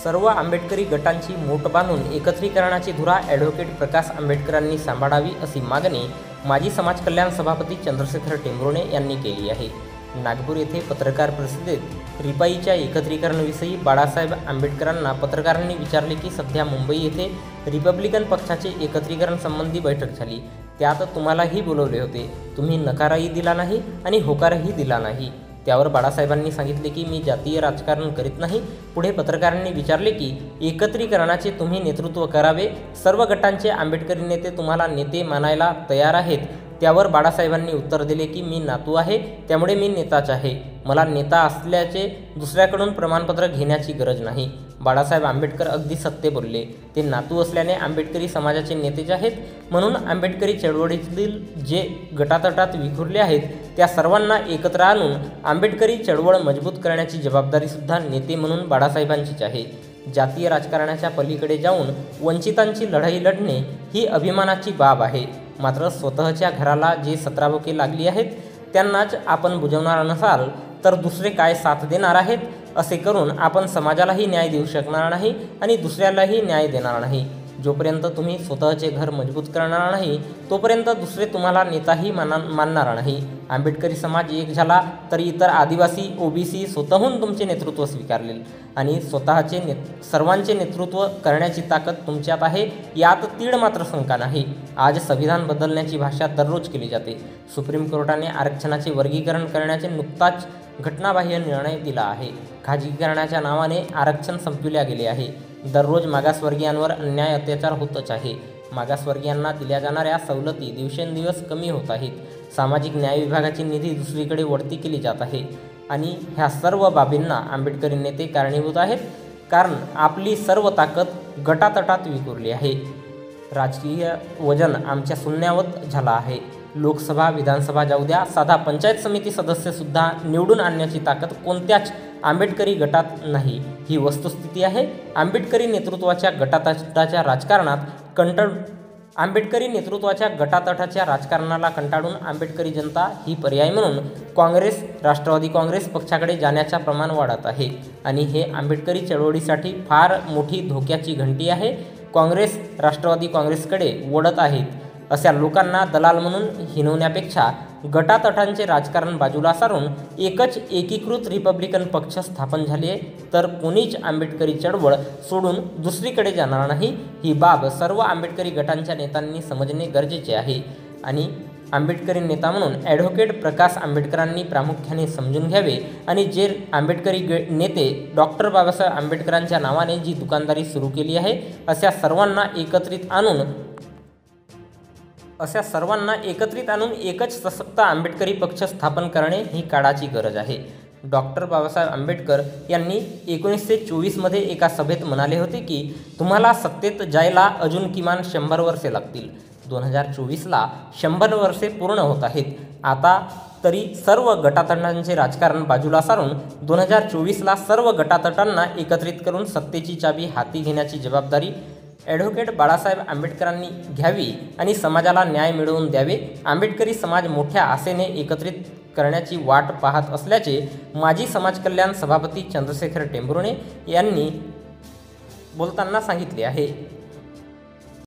सर्व आंबेडकरी गटांची मोट बांधून एकत्रीकरणाची धुरा ॲडव्होकेट प्रकाश आंबेडकरांनी सांभाळावी अशी मागणी माजी समाज कल्याण सभापती चंद्रशेखर टेंभुर्णे यांनी केली आहे। नागपूर येथे पत्रकार परिषदेत रिपाईच्या एकत्रीकरणाविषयी बाळासाहेब आंबेडकरांना पत्रकारांनी विचारले की सध्या मुंबई येथे रिपब्लिकन पक्षाचे एकत्रीकरण संबंधी बैठक झाली, त्यात तुम्हालाही बोलवले होते, तुम्ही नकारही दिला नाही आणि होकारही दिला नाही। त्यावर बाळासाहेबांनी सांगितले की मी जातीय राजकारण करीत नाही। पुढे पत्रकारांनी विचारले की एकत्रीकरणाचे तुम्ही नेतृत्व करावे, सर्व गटांचे आंबेडकरी नेते तुम्हाला नेते मानायला तयार आहेत। त्यावर बाळासाहेबांनी उत्तर दिले की मी नातू आहे, त्यामुळे मी नेताच आहे, मला नेता असल्याचे दुसऱ्याकडून प्रमाणपत्र घेण्याची गरज नाही। बाळासाहेब आंबेडकर अगदी सत्य बोलले, ते नातू असल्याने आंबेडकरी समाजाचे नेतेच आहेत, म्हणून आंबेडकरी चळवळीतील जे गटातटात विखुरले आहेत त्या सर्वांना एकत्र आणून आंबेडकरी चळवळ मजबूत करण्याची जबाबदारीसुद्धा नेते म्हणून बाळासाहेबांचीच आहे। जातीय राजकारणाच्या पलीकडे जाऊन वंचितांची लढाई लढणे ही अभिमानाची बाब आहे, मात्र स्वतःच्या घराला जे 17 बोके लागली आहेत त्यांनाच आपण बुजवणार नसाल तर दुसरे काय साथ देणार आहेत? असे करून आपण समाजालाही न्याय देऊ शकणार नाही आणि दुसऱ्यालाही न्याय देणार नाही। जोपर्यंत तुम्ही स्वतःचे घर मजबूत करणार नाही तोपर्यंत दुसरे तुम्हाला नेताही मानणार नाही। आंबेडकरी समाज एक झाला तर इतर आदिवासी ओबीसी स्वतःहून तुमचे नेतृत्व स्वीकारले आणि स्वतःचे सर्वांचे नेतृत्व करण्याची ताकद तुमच्यात आहे, यात तीळ मात्र शंका नाही। आज संविधान बदलण्याची भाषा दररोज केली जाते। सुप्रीम कोर्टाने आरक्षणाचे वर्गीकरण करण्याचे नुकताच घटनाबाह्य निर्णय दिला आहे। खाजगीकरणाच्या नावाने आरक्षण संपविले गेले आहे। दररोज मागासवर्गीयांवर अन्याय अत्याचार होतच आहे। मागासवर्गीयांना दिल्या जाणाऱ्या सवलती दिवसेंदिवस कमी होत आहेत। सामाजिक न्याय विभागाची निधी दुसरीकडे वळती केली जात आहे आणि ह्या सर्व बाबींना आंबेडकरी नेते कारणीभूत आहेत, कारण आपली सर्व ताकद गटातटात विखुरली आहे। राजकीय वजन आमच्या शून्यावत झाला आहे। लोकसभा विधानसभा जाऊ द्या, साधा पंचायत समिती सदस्यसुद्धा निवडून आणण्याची ताकद कोणत्याच आंबेडकरी गटात नाही, ही वस्तुस्थिती आहे। आंबेडकरी नेतृत्वाच्या राजकारणाला कंटाळून आंबेडकरी जनता ही पर्याय म्हणून काँग्रेस, राष्ट्रवादी काँग्रेस पक्षाकडे जाण्याचे प्रमाण वाढत आहे आणि हे आंबेडकरी चळवळीसाठी फार मोठी धोक्याची घंटी आहे। काँग्रेस, राष्ट्रवादी काँग्रेसकडे वळत आहेत अशा लोकांना दलाल म्हणून हिणवण्यापेक्षा गटातटांचे राजकारण बाजूला सारून एकच एकीकृत रिपब्लिकन पक्ष स्थापन झाले तर कोणीच आंबेडकरी चळवळ सोडून दुसरीकडे जाणार नाही। ही बाब सर्व आंबेडकरी गटांच्या नेत्यांनी समजणे गरजेचे आहे आणि आंबेडकरी नेता म्हणून ॲडव्होकेट प्रकाश आंबेडकरांनी प्रामुख्याने समजून घ्यावे आणि जे आंबेडकरी नेते डॉक्टर बाबासाहेब आंबेडकरांच्या नावाने जी दुकानदारी सुरू केली आहे अशा सर्वांना एकत्रित आणून एकच सशक्त आंबेडकरी पक्ष स्थापन करणे ही काळाची गरज आहे। डॉक्टर बाबासाहेब आंबेडकर यांनी 1924 मध्ये एका सभेत म्हणाले होते की तुम्हाला सत्तेत जायला अजून किमान 100 वर्षे लागतील। 2024ला 100 वर्षे पूर्ण होत आहेत। आता तरी सर्व गटातटांचे राजकारण बाजूला सारून 2024ला सर्व गटातटांना एकत्रित करून सत्तेची चाबी हाती घेण्याची जबाबदारी ॲडव्होकेट बाळासाहेब आंबेडकरांनी घ्यावी आणि समाजाला न्याय मिळवून द्यावे। आंबेडकरी समाज मोठ्या आशेने एकत्रित करण्याची वाट पाहत असल्याचे माजी समाज कल्याण सभापती चंद्रशेखर टेंभुर्णे यांनी बोलताना सांगितले आहे।